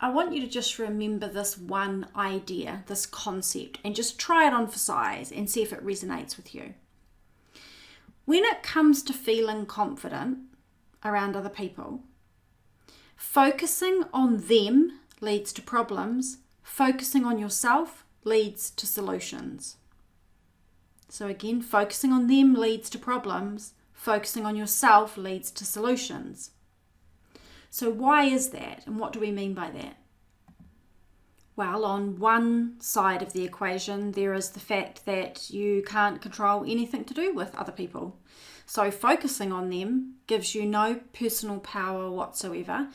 I want you to just remember this one idea, this concept, and just try it on for size and see if it resonates with you. When it comes to feeling confident around other people, focusing on them leads to problems. Focusing on yourself leads to solutions. So again, focusing on them leads to problems. Focusing on yourself leads to solutions. So why is that? And what do we mean by that? Well, on one side of the equation, there is the fact that you can't control anything to do with other people. So focusing on them gives you no personal power whatsoever.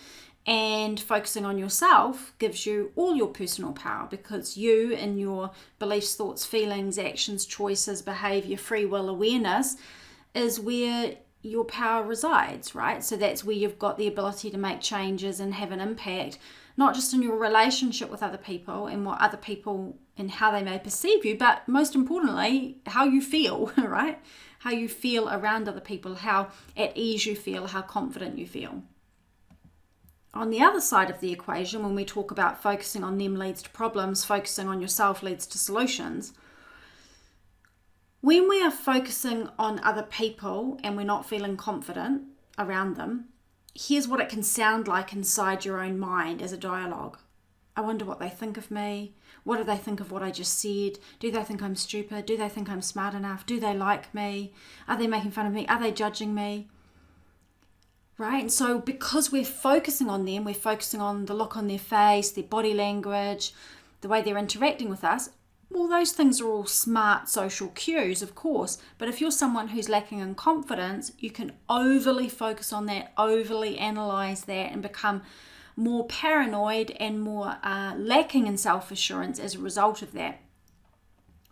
And focusing on yourself gives you all your personal power, because you and your beliefs, thoughts, feelings, actions, choices, behavior, free will, awareness is where your power resides, right? So that's where you've got the ability to make changes and have an impact, not just in your relationship with other people and what other people and how they may perceive you, but most importantly, how you feel, right? How you feel around other people, how at ease you feel, how confident you feel. On the other side of the equation, when we talk about focusing on them leads to problems, focusing on yourself leads to solutions. When we are focusing on other people and we're not feeling confident around them, here's what it can sound like inside your own mind as a dialogue. I wonder what they think of me. What do they think of what I just said? Do they think I'm stupid? Do they think I'm smart enough? Do they like me? Are they making fun of me? Are they judging me? Right? And so because we're focusing on them, we're focusing on the look on their face, their body language, the way they're interacting with us. Well, those things are all smart social cues, of course. But if you're someone who's lacking in confidence, you can overly focus on that, overly analyze that, and become more paranoid and more lacking in self-assurance as a result of that.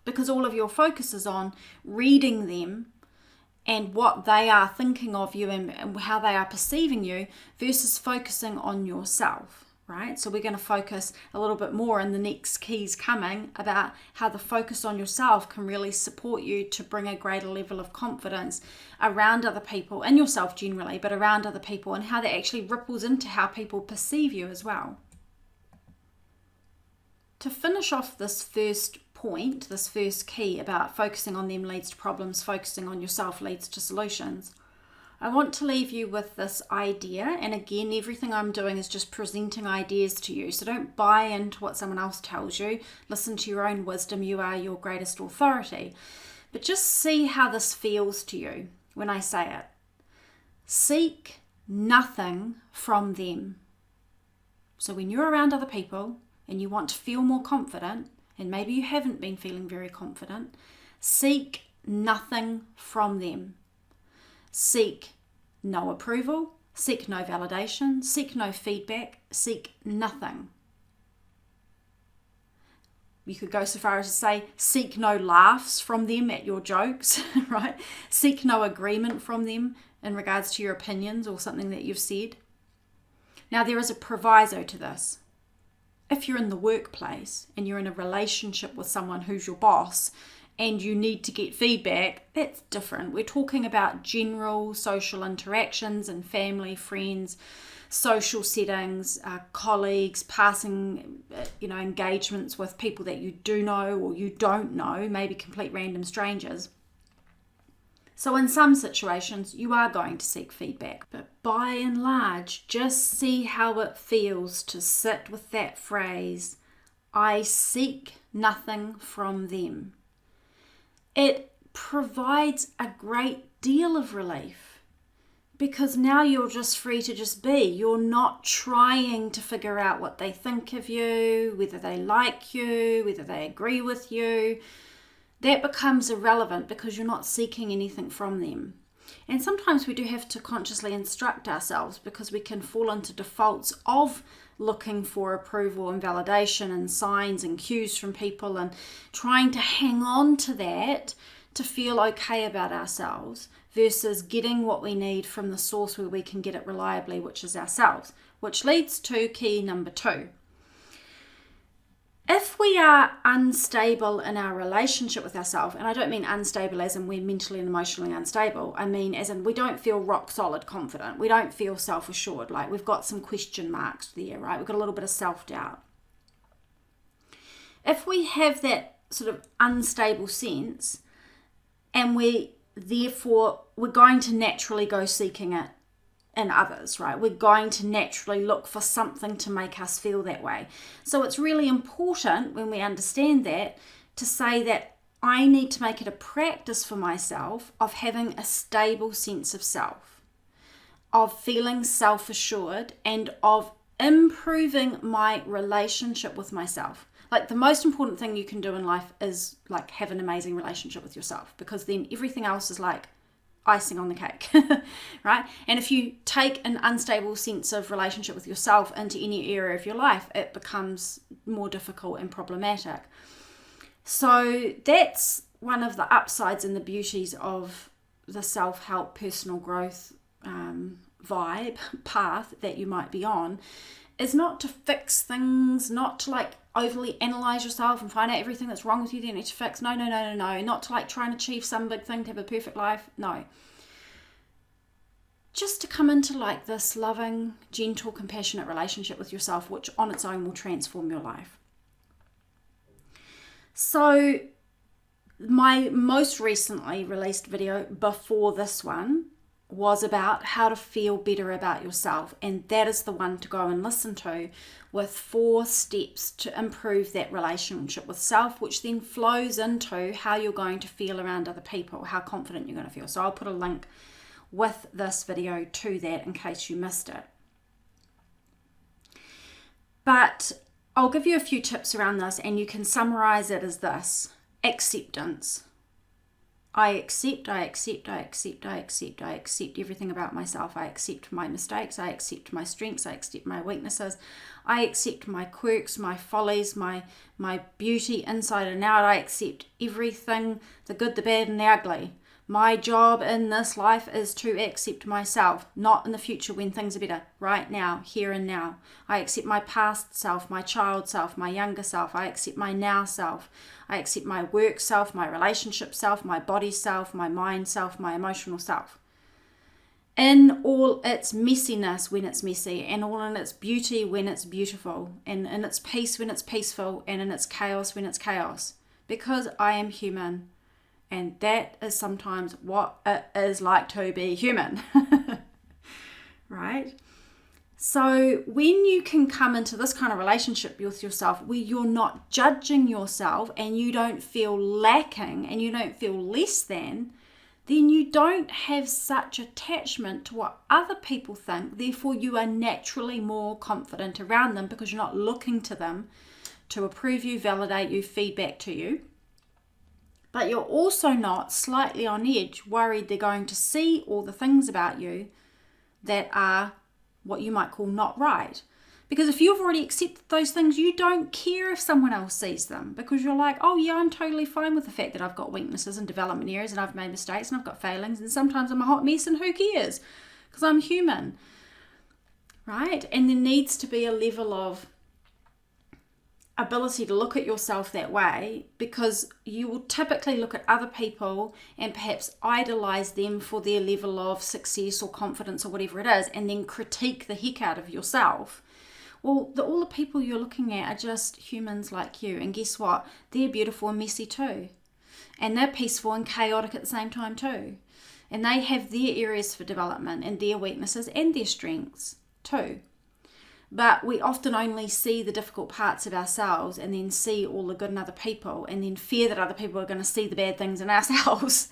Because all of your focus is on reading them and what they are thinking of you and how they are perceiving you versus focusing on yourself. Right? So we're going to focus a little bit more in the next keys coming about how the focus on yourself can really support you to bring a greater level of confidence around other people and yourself generally, but around other people, and how that actually ripples into how people perceive you as well. To finish off this first point, this first key about focusing on them leads to problems, focusing on yourself leads to solutions, I want to leave you with this idea, and again, everything I'm doing is just presenting ideas to you, so don't buy into what someone else tells you. Listen to your own wisdom. You are your greatest authority. But just see how this feels to you when I say it. Seek nothing from them. So when you're around other people and you want to feel more confident, and maybe you haven't been feeling very confident, seek nothing from them. Seek no approval, seek no validation, seek no feedback, seek nothing. You could go so far as to say, seek no laughs from them at your jokes, right? Seek no agreement from them in regards to your opinions or something that you've said. Now, there is a proviso to this. If you're in the workplace and you're in a relationship with someone who's your boss, and you need to get feedback, that's different. We're talking about general social interactions and family, friends, social settings, colleagues, passing, engagements with people that you do know or you don't know, maybe complete random strangers. So in some situations, you are going to seek feedback, but by and large, just see how it feels to sit with that phrase, I seek nothing from them. It provides a great deal of relief because now you're just free to just be. You're not trying to figure out what they think of you, whether they like you, whether they agree with you. That becomes irrelevant because you're not seeking anything from them. And sometimes we do have to consciously instruct ourselves because we can fall into defaults of looking for approval and validation and signs and cues from people and trying to hang on to that to feel okay about ourselves versus getting what we need from the source where we can get it reliably, which is ourselves, which leads to key number 2. If we are unstable in our relationship with ourselves, and I don't mean unstable as in we're mentally and emotionally unstable, I mean as in we don't feel rock solid confident, we don't feel self-assured, like we've got some question marks there, right? We've got a little bit of self-doubt. If we have that sort of unstable sense, and we're going to naturally go seeking it in others, right? We're going to naturally look for something to make us feel that way. So it's really important when we understand that to say that I need to make it a practice for myself of having a stable sense of self, of feeling self-assured, and of improving my relationship with myself. Like the most important thing you can do in life is like have an amazing relationship with yourself, because then everything else is like icing on the cake, right? And if you take an unstable sense of relationship with yourself into any area of your life, it becomes more difficult and problematic. So that's one of the upsides and the beauties of the self-help personal growth vibe path that you might be on, is not to fix things, not to like overly analyze yourself and find out everything that's wrong with you that you need to fix. No. Not to like try and achieve some big thing to have a perfect life. No. Just to come into like this loving, gentle, compassionate relationship with yourself, which on its own will transform your life. So my most recently released video before this one was about how to feel better about yourself, and that is the one to go and listen to, with 4 steps to improve that relationship with self, which then flows into how you're going to feel around other people, how confident you're going to feel. So I'll put a link with this video to that in case you missed it. But I'll give you a few tips around this, and you can summarize it as this: acceptance. I accept everything about myself. I accept my mistakes. I accept my strengths. I accept my weaknesses. I accept my quirks, my follies, my beauty inside and out. I accept everything, the good, the bad, and the ugly. My job in this life is to accept myself, not in the future when things are better. Right now, here and now. I accept my past self, my child self, my younger self. I accept my now self. I accept my work self, my relationship self, my body self, my mind self, my emotional self. In all its messiness when it's messy, and all in its beauty when it's beautiful, and in its peace when it's peaceful, and in its chaos when it's chaos. Because I am human. And that is sometimes what it is like to be human, right? So when you can come into this kind of relationship with yourself where you're not judging yourself and you don't feel lacking and you don't feel less than, then you don't have such attachment to what other people think. Therefore, you are naturally more confident around them because you're not looking to them to approve you, validate you, feedback to you. But you're also not slightly on edge, worried they're going to see all the things about you that are what you might call not right. Because if you've already accepted those things, you don't care if someone else sees them, because you're like, oh yeah, I'm totally fine with the fact that I've got weaknesses and development areas and I've made mistakes and I've got failings and sometimes I'm a hot mess and who cares? Because I'm human, right? And there needs to be a level of ability to look at yourself that way, because you will typically look at other people and perhaps idolize them for their level of success or confidence or whatever it is, and then critique the heck out of yourself. Well, all the people you're looking at are just humans like you, and guess what? They're beautiful and messy too, and they're peaceful and chaotic at the same time too, and they have their areas for development and their weaknesses and their strengths too. But we often only see the difficult parts of ourselves and then see all the good in other people, and then fear that other people are going to see the bad things in ourselves.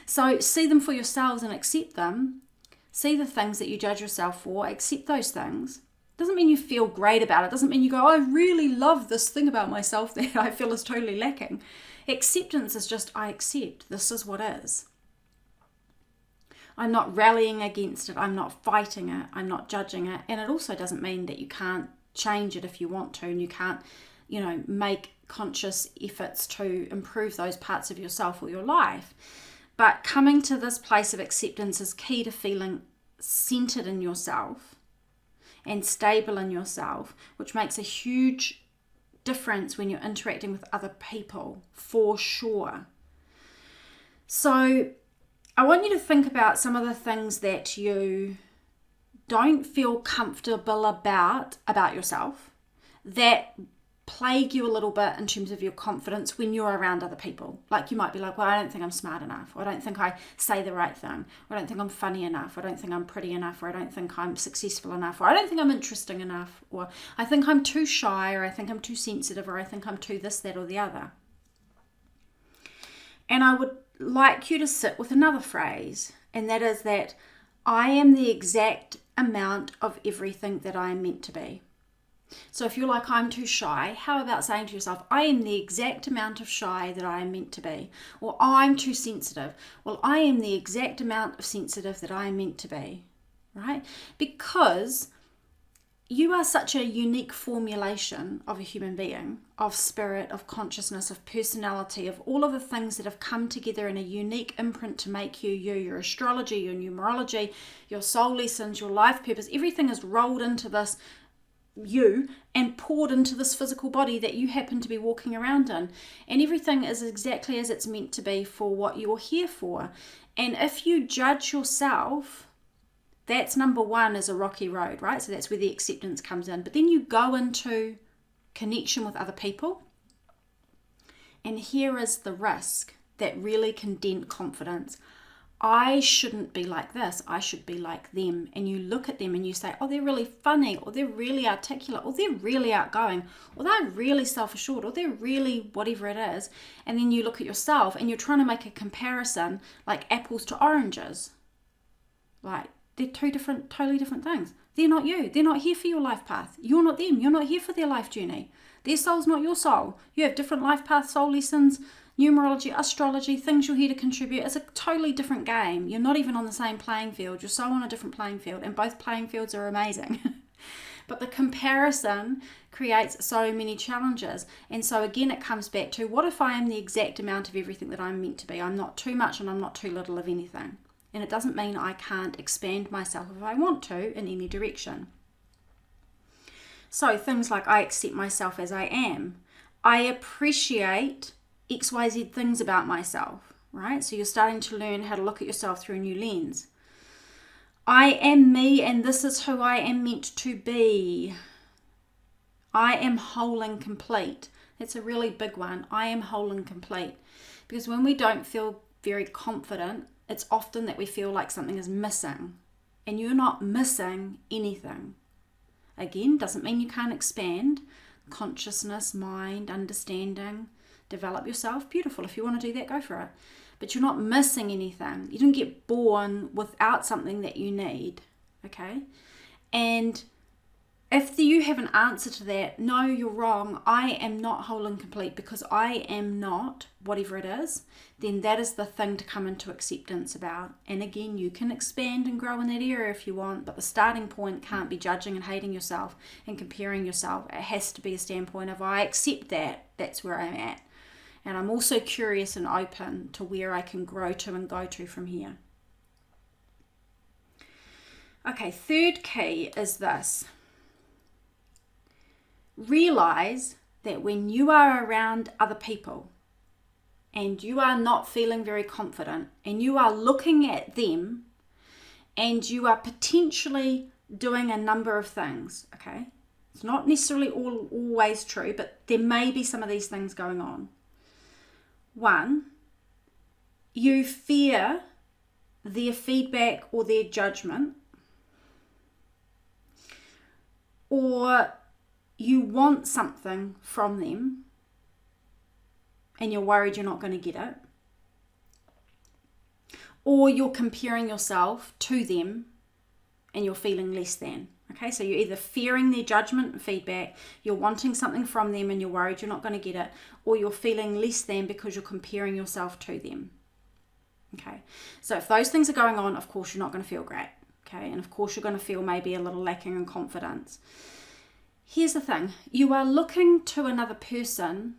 So see them for yourselves and accept them. See the things that you judge yourself for, accept those things. Doesn't mean you feel great about it. Doesn't mean you go, I really love this thing about myself that I feel is totally lacking. Acceptance is just, I accept, this is what is. I'm not rallying against it. I'm not fighting it. I'm not judging it. And it also doesn't mean that you can't change it if you want to, and you can't, make conscious efforts to improve those parts of yourself or your life. But coming to this place of acceptance is key to feeling centered in yourself and stable in yourself, which makes a huge difference when you're interacting with other people, for sure. So I want you to think about some of the things that you don't feel comfortable about yourself, that plague you a little bit in terms of your confidence when you're around other people. Like you might be like, well, I don't think I'm smart enough, or I don't think I say the right thing, or I don't think I'm funny enough, or I don't think I'm pretty enough, or I don't think I'm successful enough, or I don't think I'm interesting enough, or I think I'm too shy, or I think I'm too sensitive, or I think I'm too this, that, or the other. And I would like you to sit with another phrase, and that is that I am the exact amount of everything that I am meant to be. So if you're like, I'm too shy, how about saying to yourself, I am the exact amount of shy that I am meant to be? Or I'm too sensitive. Well, I am the exact amount of sensitive that I am meant to be, right? Because you are such a unique formulation of a human being, of spirit, of consciousness, of personality, of all of the things that have come together in a unique imprint to make you you. Your astrology, your numerology, your soul lessons, your life purpose, everything is rolled into this you and poured into this physical body that you happen to be walking around in, and everything is exactly as it's meant to be for what you're here for. And if you judge yourself, that's number one, is a rocky road, right? So that's where the acceptance comes in. But then you go into connection with other people, and here is the risk that really can dent confidence. I shouldn't be like this, I should be like them. And you look at them and you say, oh, they're really funny, or they're really articulate, or they're really outgoing, or they're really self-assured, or they're really whatever it is. And then you look at yourself and you're trying to make a comparison, like apples to oranges. Like, they're two totally different things. They're not you. They're not here for your life path. You're not them. You're not here for their life journey. Their soul's not your soul. You have different life paths, soul lessons, numerology, astrology, things you're here to contribute. It's a totally different game. You're not even on the same playing field. You're so on a different playing field, and both playing fields are amazing. But the comparison creates so many challenges. And so again, it comes back to, what if I am the exact amount of everything that I'm meant to be? I'm not too much and I'm not too little of anything. And it doesn't mean I can't expand myself if I want to in any direction. So things like, I accept myself as I am. I appreciate XYZ things about myself, right? So you're starting to learn how to look at yourself through a new lens. I am me, and this is who I am meant to be. I am whole and complete. That's a really big one. I am whole and complete. Because when we don't feel very confident, it's often that we feel like something is missing. And you're not missing anything. Again, doesn't mean you can't expand. Consciousness, mind, understanding, develop yourself. Beautiful. If you want to do that, go for it. But you're not missing anything. You didn't get born without something that you need. Okay? And if you have an answer to that, no, you're wrong, I am not whole and complete because I am not whatever it is, then that is the thing to come into acceptance about. And again, you can expand and grow in that area if you want, but the starting point can't be judging and hating yourself and comparing yourself. It has to be a standpoint of, I accept that, that's where I'm at. And I'm also curious and open to where I can grow to and go to from here. Okay, third key is this. Realize that when you are around other people and you are not feeling very confident and you are looking at them and you are potentially doing a number of things, okay? It's not necessarily always true, but there may be some of these things going on. One, you fear their feedback or their judgment, or you want something from them and you're worried you're not going to get it, or you're comparing yourself to them and you're feeling less than. Okay, so you're either fearing their judgment and feedback, you're wanting something from them and you're worried you're not going to get it, or you're feeling less than because you're comparing yourself to them. Okay, so if those things are going on, of course you're not going to feel great. Okay, and of course you're going to feel maybe a little lacking in confidence. Here's the thing, you are looking to another person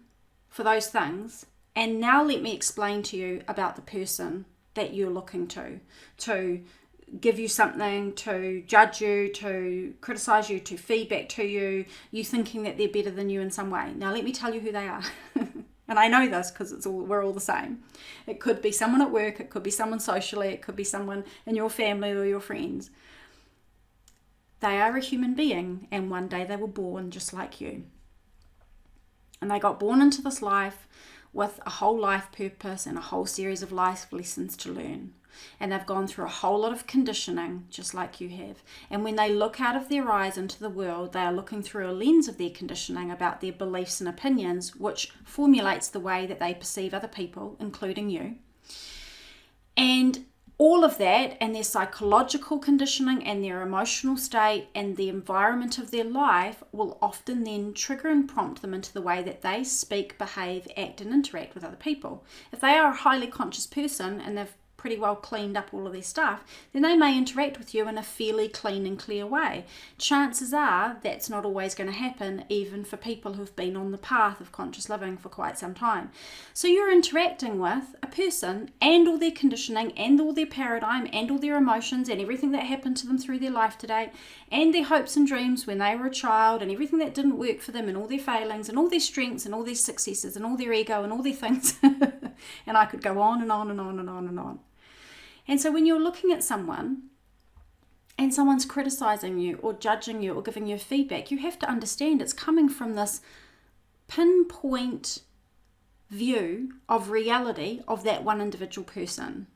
for those things, and now let me explain to you about the person that you're looking to give you something, to judge you, to criticize you, to feedback to you, you thinking that they're better than you in some way. Now, let me tell you who they are. And I know this because we're all the same. It could be someone at work, it could be someone socially, it could be someone in your family or your friends. They are a human being, and one day they were born just like you. And they got born into this life with a whole life purpose and a whole series of life lessons to learn. And they've gone through a whole lot of conditioning, just like you have. And when they look out of their eyes into the world, they are looking through a lens of their conditioning about their beliefs and opinions, which formulates the way that they perceive other people, including you. And all of that, and their psychological conditioning and their emotional state and the environment of their life, will often then trigger and prompt them into the way that they speak, behave, act, and interact with other people. If they are a highly conscious person and they've pretty well cleaned up all of their stuff, then they may interact with you in a fairly clean and clear way. Chances are that's not always going to happen, even for people who've been on the path of conscious living for quite some time. So you're interacting with a person and all their conditioning and all their paradigm and all their emotions and everything that happened to them through their life to date and their hopes and dreams when they were a child and everything that didn't work for them and all their failings and all their strengths and all their successes and all their ego and all their things. And I could go on and on and on and on and on. And so when you're looking at someone and someone's criticizing you or judging you or giving you feedback, you have to understand it's coming from this pinpoint view of reality of that one individual person.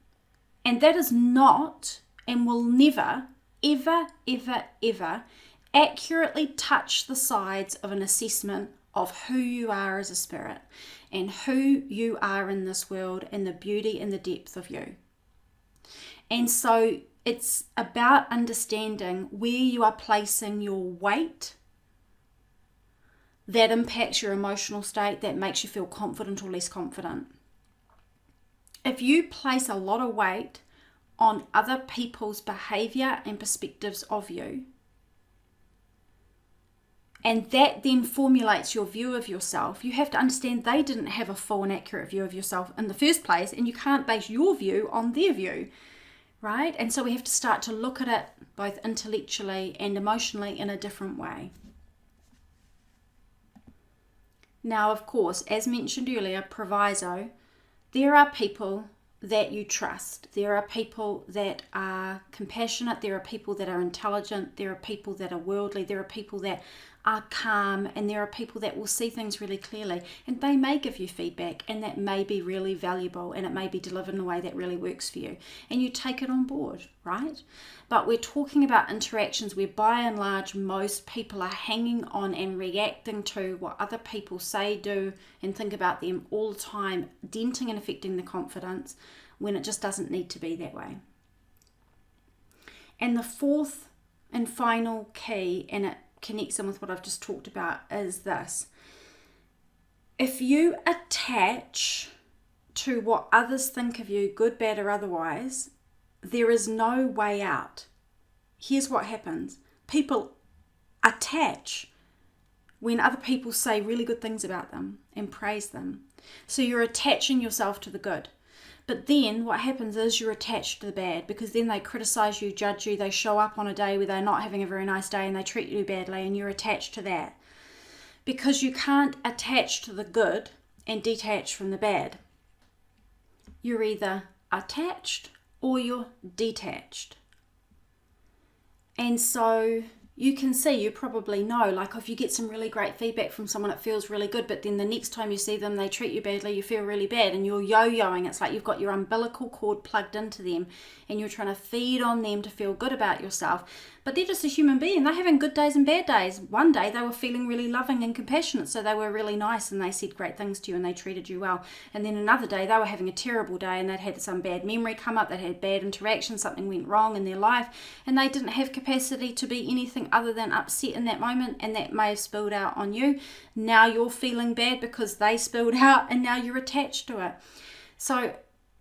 And that is not and will never, ever, ever, ever accurately touch the sides of an assessment of who you are as a spirit and who you are in this world and the beauty and the depth of you. And so it's about understanding where you are placing your weight that impacts your emotional state, that makes you feel confident or less confident. If you place a lot of weight on other people's behavior and perspectives of you, and that then formulates your view of yourself, you have to understand they didn't have a full and accurate view of yourself in the first place, and you can't base your view on their view. Right? And so we have to start to look at it both intellectually and emotionally in a different way. Now, of course, as mentioned earlier, proviso, there are people that you trust. There are people that are compassionate. There are people that are intelligent. There are people that are worldly. There are people that are calm, and there are people that will see things really clearly, and they may give you feedback, and that may be really valuable, and it may be delivered in a way that really works for you, and you take it on board, right? But we're talking about interactions where by and large most people are hanging on and reacting to what other people say, do, and think about them all the time, denting and affecting the confidence when it just doesn't need to be that way. And the fourth and final key, and it connects in with what I've just talked about, is this. If you attach to what others think of you, good, bad, or otherwise, there is no way out. Here's what happens. People attach when other people say really good things about them and praise them. So you're attaching yourself to the good. But then what happens is you're attached to the bad, because then they criticize you, judge you, they show up on a day where they're not having a very nice day and they treat you badly, and you're attached to that. Because you can't attach to the good and detach from the bad. You're either attached or you're detached. And so you can see, you probably know, like if you get some really great feedback from someone, it feels really good, but then the next time you see them, they treat you badly, you feel really bad, and you're yo-yoing. It's like you've got your umbilical cord plugged into them and you're trying to feed on them to feel good about yourself. But they're just a human being. They're having good days and bad days. One day they were feeling really loving and compassionate, so they were really nice and they said great things to you and they treated you well. And then another day they were having a terrible day and they'd had some bad memory come up, they'd had bad interaction, something went wrong in their life, and they didn't have capacity to be anything other than upset in that moment, and that may have spilled out on you. Now you're feeling bad because they spilled out, and now you're attached to it. So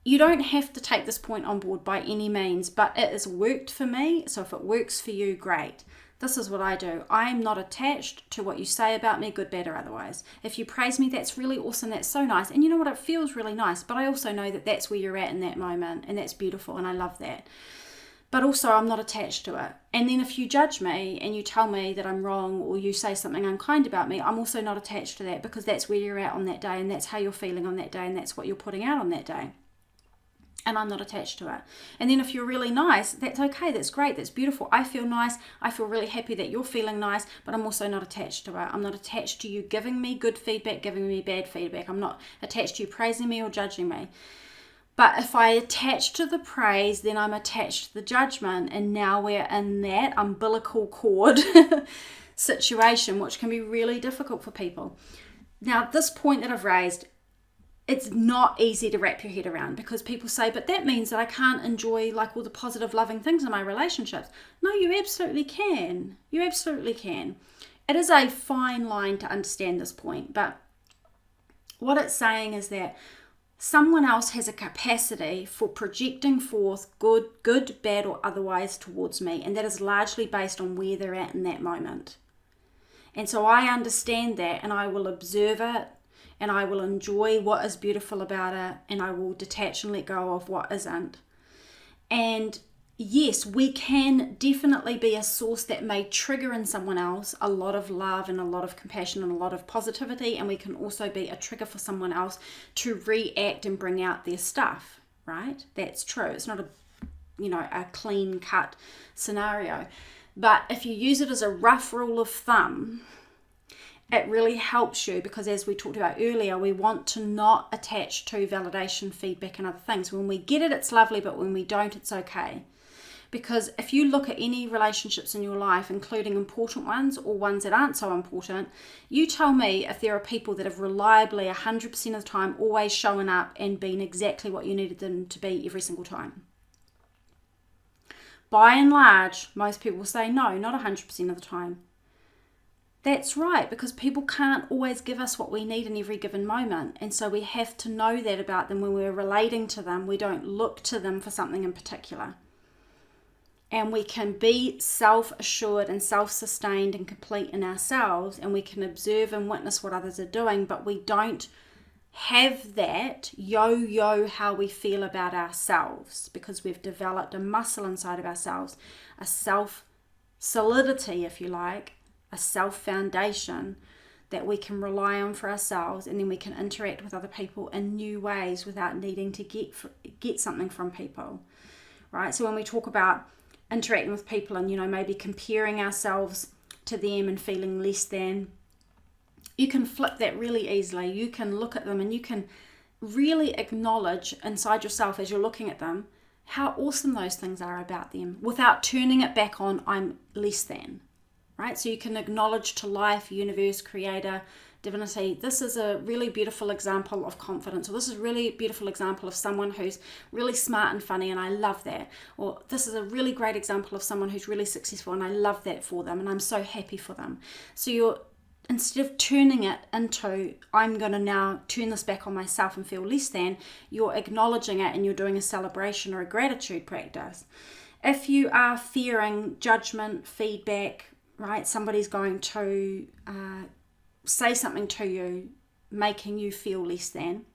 you don't have to take this point on board by any means, but it has worked for me, so if it works for you, great. This is what I do. I am not attached to what you say about me, good, bad, or otherwise. If you praise me, that's really awesome, that's so nice, and you know what, it feels really nice, but I also know that that's where you're at in that moment, and that's beautiful, and I love that. but also I'm not attached to it. And then if you judge me and you tell me that I'm wrong, or you say something unkind about me, I'm also not attached to that, because that's where you're at on that day, and that's how you're feeling on that day, and that's what you're putting out on that day. And I'm not attached to it. And then if you're really nice, that's okay, that's great, that's beautiful. I feel nice, I feel really happy that you're feeling nice, but I'm also not attached to it. I'm not attached to you giving me good feedback, giving me bad feedback. I'm not attached to you praising me or judging me. But if I attach to the praise, then I'm attached to the judgment. And now we're in that umbilical cord situation, which can be really difficult for people. Now, this point that I've raised, it's not easy to wrap your head around, because people say, but that means that I can't enjoy like all the positive, loving things in my relationships. No, you absolutely can. You absolutely can. It is a fine line to understand this point, but what it's saying is that someone else has a capacity for projecting forth good, bad, or otherwise towards me, and that is largely based on where they're at in that moment. And so I understand that, and I will observe it, and I will enjoy what is beautiful about it, and I will detach and let go of what isn't. And yes, we can definitely be a source that may trigger in someone else a lot of love and a lot of compassion and a lot of positivity, and we can also be a trigger for someone else to react and bring out their stuff, right? That's true. It's not a clean cut scenario. But if you use it as a rough rule of thumb, it really helps you, because as we talked about earlier, we want to not attach to validation, feedback, and other things. When we get it, it's lovely, but when we don't, it's okay. Because if you look at any relationships in your life, including important ones or ones that aren't so important, you tell me if there are people that have reliably 100% of the time always shown up and been exactly what you needed them to be every single time. By and large, most people say no, not 100% of the time. That's right, because people can't always give us what we need in every given moment. And so we have to know that about them when we're relating to them. We don't look to them for something in particular. And we can be self-assured and self-sustained and complete in ourselves, and we can observe and witness what others are doing, but we don't have that yo-yo how we feel about ourselves, because we've developed a muscle inside of ourselves, a self-solidity, if you like, a self-foundation that we can rely on for ourselves, and then we can interact with other people in new ways without needing to get something from people, right? So when we talk about interacting with people and, maybe comparing ourselves to them and feeling less than, you can flip that really easily. You can look at them and you can really acknowledge inside yourself as you're looking at them how awesome those things are about them without turning it back on I'm less than, right? So you can acknowledge to life, universe, creator, divinity, this is a really beautiful example of confidence, or this is a really beautiful example of someone who's really smart and funny, and I love that. Or this is a really great example of someone who's really successful, and I love that for them, and I'm so happy for them. So you're, instead of turning it into, I'm going to now turn this back on myself and feel less than, you're acknowledging it and you're doing a celebration or a gratitude practice. If you are fearing judgment, feedback, right, somebody's going to say something to you, making you feel less than.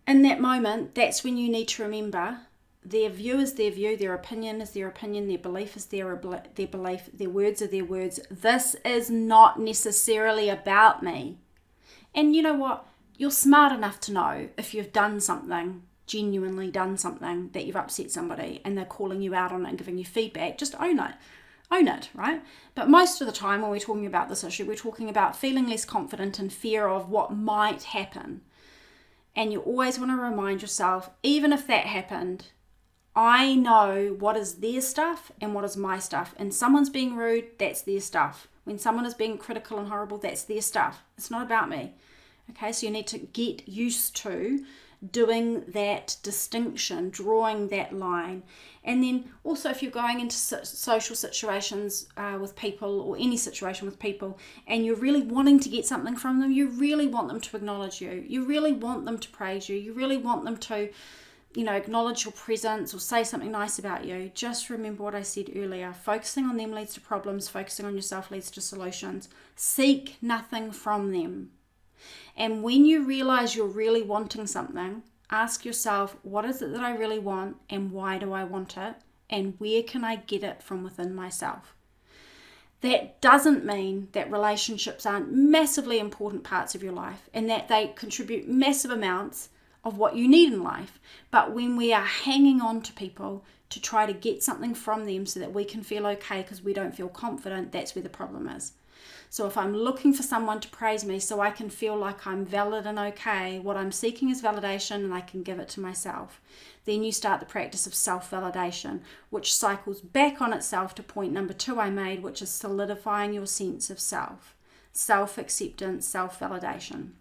In that moment, that's when you need to remember their view is their view, their opinion is their opinion, their belief is their belief, their words are their words. This is not necessarily about me. And you know what? You're smart enough to know if you've done something, genuinely done something, that you've upset somebody and they're calling you out on it and giving you feedback. Just own it. Own it, right? But most of the time when we're talking about this issue, we're talking about feeling less confident and fear of what might happen. And you always want to remind yourself, even if that happened, I know what is their stuff and what is my stuff. And someone's being rude, that's their stuff. When someone is being critical and horrible, that's their stuff. It's not about me. Okay, so you need to get used to doing that distinction, drawing that line. And then also if you're going into social situations with people, or any situation with people, and you're really wanting to get something from them, you really want them to acknowledge you. You really want them to praise you. You really want them to, acknowledge your presence or say something nice about you. Just remember what I said earlier. Focusing on them leads to problems. Focusing on yourself leads to solutions. Seek nothing from them. And when you realize you're really wanting something, Ask yourself, what is it that I really want and why do I want it? And where can I get it from within myself? That doesn't mean that relationships aren't massively important parts of your life and that they contribute massive amounts of what you need in life. But when we are hanging on to people to try to get something from them so that we can feel okay because we don't feel confident, that's where the problem is. So if I'm looking for someone to praise me so I can feel like I'm valid and okay, what I'm seeking is validation and I can give it to myself. Then you start the practice of self-validation, which cycles back on itself to point number 2 I made, which is solidifying your sense of self. Self-acceptance, self-validation.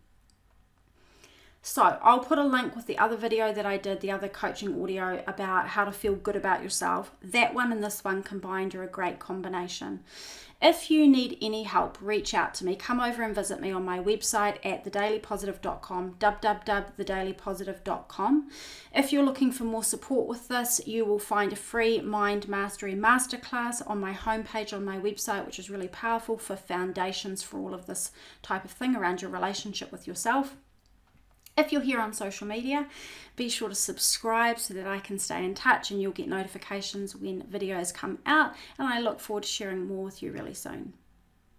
So I'll put a link with the other video that I did, the other coaching audio about how to feel good about yourself. That one and this one combined are a great combination. If you need any help, reach out to me. Come over and visit me on my website at thedailypositive.com, www.thedailypositive.com. If you're looking for more support with this, you will find a free Mind Mastery Masterclass on my homepage on my website, which is really powerful for foundations for all of this type of thing around your relationship with yourself. If you're here on social media, be sure to subscribe so that I can stay in touch and you'll get notifications when videos come out. And I look forward to sharing more with you really soon.